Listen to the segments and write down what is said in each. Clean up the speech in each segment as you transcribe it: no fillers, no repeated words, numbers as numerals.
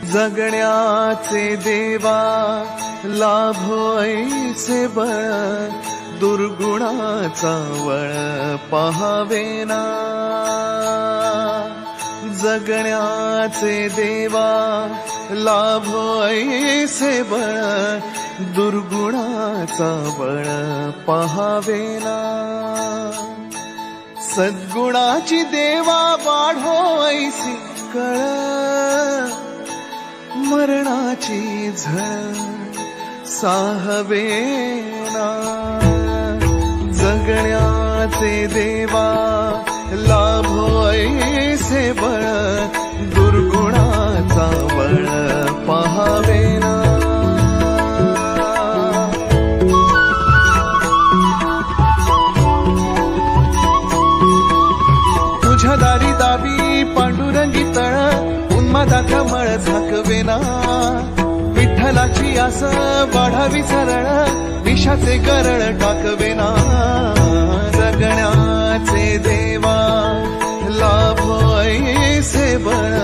जगण्याचे देवा लाभो ऐसे बळ, दुर्गुणाचा वळ पहावेना। जगण्याचे देवा लाभो ऐसे बळ, दुर्गुणाचा बळ पहावेना। सद्गुणाची देवा वाढो ऐसी कळ, मरणाची झळ साहवेना। जगण्याचे देवा लाभो ऐसे बळ, दुर्गुणाचा बळ पहावेना। तुझ्या दारी दाबी पांडुरंगी तळ, उन्मादाचा मळ झाकवेना। विठ्ठलाची आस वाढावी सरळ, विषाचे गरळ टाकवेना। जगण्याचे देवा लाभो ऐसे बळ,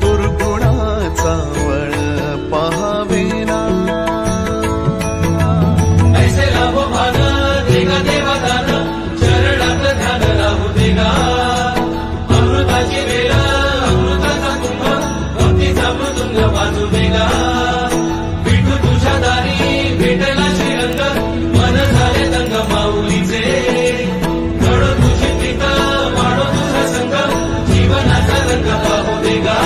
दुर्गुणाचा बळ पहावेना। ऐसे लाभो भान देगा देवा दान, चरणात ध्यान राहू देगा। अमृताची वेळ अमृताचा कुंभ, भक्तीचा मृदुंग वाजू देगा। विठू तुझ्या दारी भेटला श्रीरंग, मन झाले दंग माऊलीचे। घडो तुझी प्रीत वाढो तुझा संग, जीवनाचा रंग पाहू देगा।